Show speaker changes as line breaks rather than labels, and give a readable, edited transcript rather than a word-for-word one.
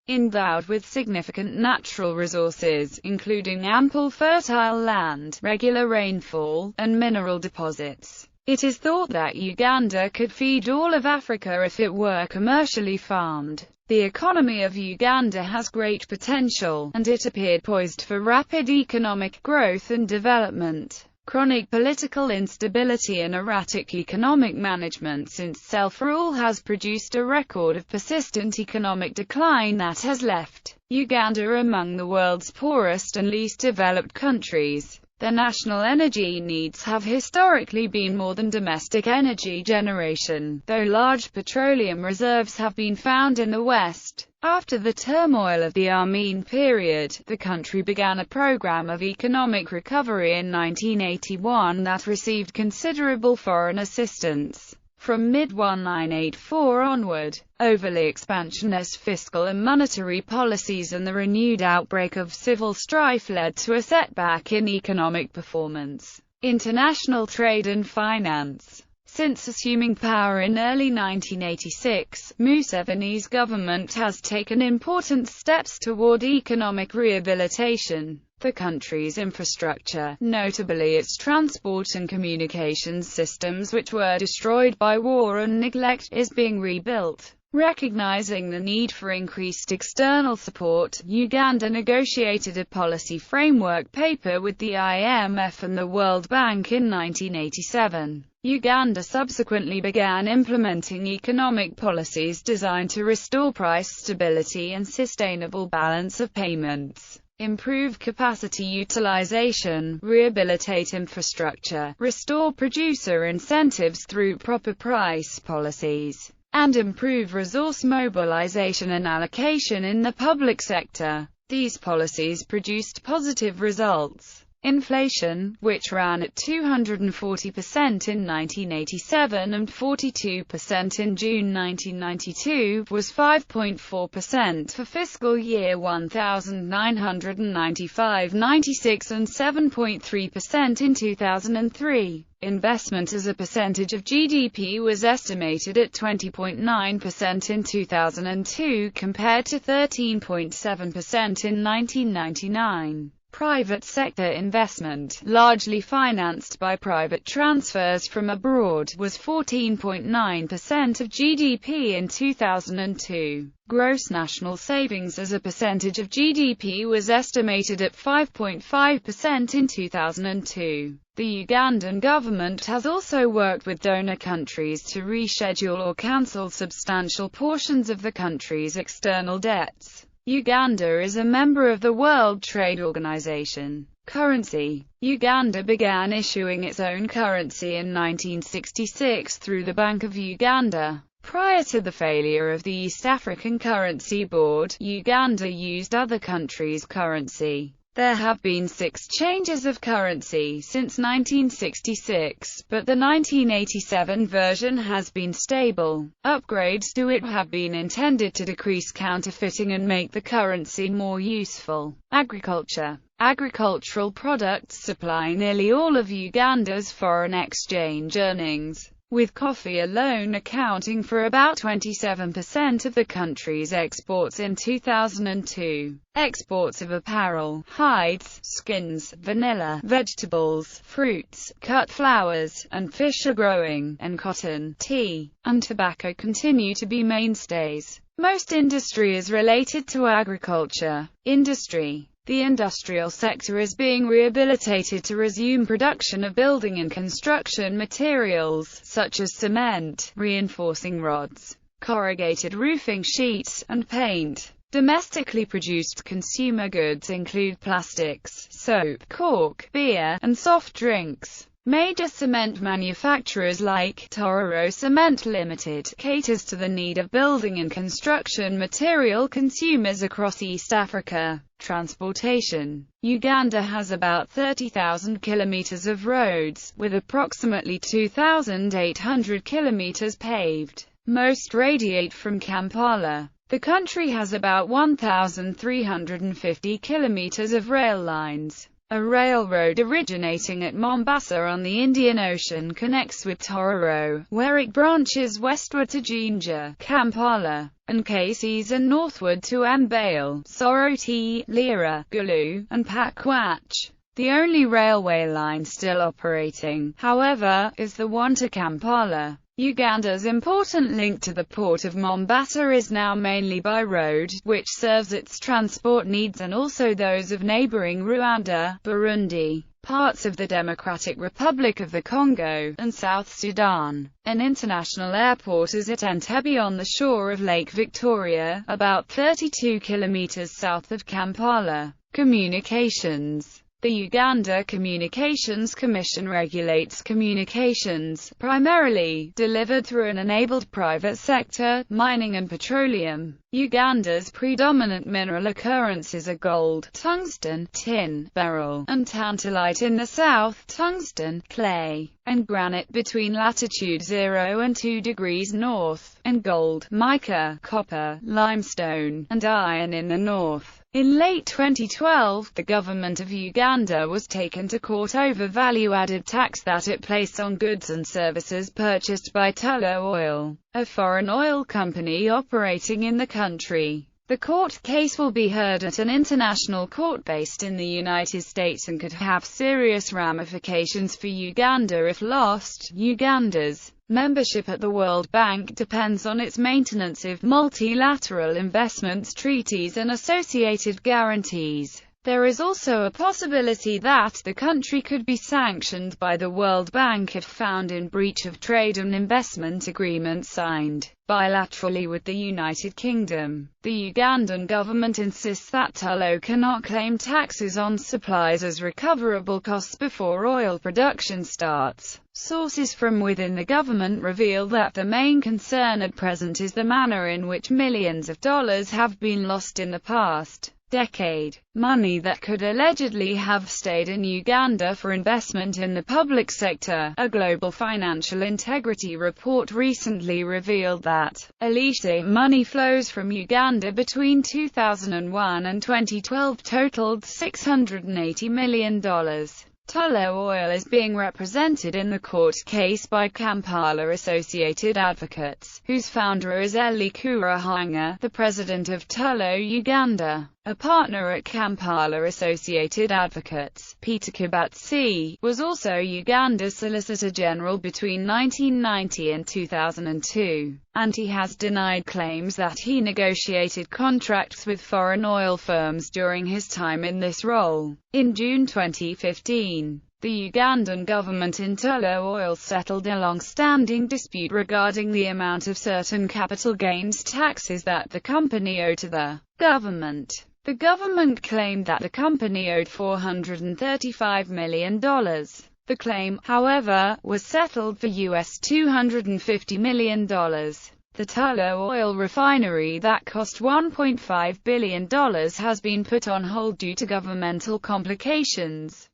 endowed with significant natural resources, including ample fertile land, regular rainfall, and mineral deposits. It is thought that Uganda could feed all of Africa if it were commercially farmed. The economy of Uganda has great potential, and it appeared poised for rapid economic growth and development. Chronic political instability and erratic economic management since self-rule has produced a record of persistent economic decline that has left Uganda among the world's poorest and least developed countries. Their national energy needs have historically been more than domestic energy generation, though large petroleum reserves have been found in the West. After the turmoil of the Armene period, the country began a program of economic recovery in 1981 that received considerable foreign assistance. From mid-1984 onward, overly expansionist fiscal and monetary policies and the renewed outbreak of civil strife led to a setback in economic performance, international trade and finance. Since assuming power in early 1986, Museveni's government has taken important steps toward economic rehabilitation. The country's infrastructure, notably its transport and communications systems which were destroyed by war and neglect, is being rebuilt. Recognizing the need for increased external support, Uganda negotiated a policy framework paper with the IMF and the World Bank in 1987. Uganda subsequently began implementing economic policies designed to restore price stability and sustainable balance of payments, improve capacity utilization, rehabilitate infrastructure, restore producer incentives through proper price policies, and improve resource mobilization and allocation in the public sector. These policies produced positive results. Inflation, which ran at 240% in 1987 and 42% in June 1992, was 5.4% for fiscal year 1995-96 and 7.3% in 2003. Investment as a percentage of GDP was estimated at 20.9% in 2002 compared to 13.7% in 1999. Private sector investment, largely financed by private transfers from abroad, was 14.9% of GDP in 2002. Gross national savings as a percentage of GDP was estimated at 5.5% in 2002. The Ugandan government has also worked with donor countries to reschedule or cancel substantial portions of the country's external debts. Uganda is a member of the World Trade Organization. Currency. Uganda began issuing its own currency in 1966 through the Bank of Uganda. Prior to the failure of the East African Currency Board, Uganda used other countries' currency. There have been 6 changes of currency since 1966, but the 1987 version has been stable. Upgrades to it have been intended to decrease counterfeiting and make the currency more useful. Agriculture. Agricultural products supply nearly all of Uganda's foreign exchange earnings, with coffee alone accounting for about 27% of the country's exports in 2002. Exports of apparel, hides, skins, vanilla, vegetables, fruits, cut flowers, and fish are growing, and cotton, tea, and tobacco continue to be mainstays. Most industry is related to agriculture. Industry. The industrial sector is being rehabilitated to resume production of building and construction materials, such as cement, reinforcing rods, corrugated roofing sheets, and paint. Domestically produced consumer goods include plastics, soap, cork, beer, and soft drinks. Major cement manufacturers like Tororo Cement Limited caters to the need of building and construction material consumers across East Africa. Transportation. Uganda has about 30,000 kilometers of roads, with approximately 2,800 kilometers paved. Most radiate from Kampala. The country has about 1,350 kilometers of rail lines. A railroad originating at Mombasa on the Indian Ocean connects with Tororo, where it branches westward to Jinja, Kampala, and Kasese and northward to Mbale, Soroti, Lira, Gulu, and Pakwach. The only railway line still operating, however, is the one to Kampala. Uganda's important link to the port of Mombasa is now mainly by road, which serves its transport needs and also those of neighboring Rwanda, Burundi, parts of the Democratic Republic of the Congo, and South Sudan. An international airport is at Entebbe on the shore of Lake Victoria, about 32 kilometers south of Kampala. Communications. The Uganda Communications Commission regulates communications, primarily delivered through an enabled private sector, mining and petroleum. Uganda's predominant mineral occurrences are gold, tungsten, tin, beryl, and tantalite in the south, tungsten, clay, and granite between latitude 0 and 2 degrees north, and gold, mica, copper, limestone, and iron in the north. In late 2012, the government of Uganda was taken to court over value-added tax that it placed on goods and services purchased by Tullow Oil, a foreign oil company operating in the country. The court case will be heard at an international court based in the United States and could have serious ramifications for Uganda if lost. Uganda's membership at the World Bank depends on its maintenance of multilateral investments treaties and associated guarantees. There is also a possibility that the country could be sanctioned by the World Bank if found in breach of trade and investment agreements signed bilaterally with the United Kingdom. The Ugandan government insists that Tullow cannot claim taxes on supplies as recoverable costs before oil production starts. Sources from within the government reveal that the main concern at present is the manner in which millions of dollars have been lost in the past decade, money that could allegedly have stayed in Uganda for investment in the public sector. A global financial integrity report recently revealed that illicit money flows from Uganda between 2001 and 2012 totaled $680 million. Tullow Oil is being represented in the court case by Kampala Associated Advocates, whose founder is Eli Kurahanga, the president of Tullow Uganda. A partner at Kampala Associated Advocates, Peter Kibatsi, was also Uganda's Solicitor General between 1990 and 2002, and he has denied claims that he negotiated contracts with foreign oil firms during his time in this role. In June 2015, the Ugandan government in Tullow Oil settled a long-standing dispute regarding the amount of certain capital gains taxes that the company owed to the government. The government claimed that the company owed $435 million. The claim, however, was settled for $250 million. The Tullow Oil refinery that cost $1.5 billion has been put on hold due to governmental complications.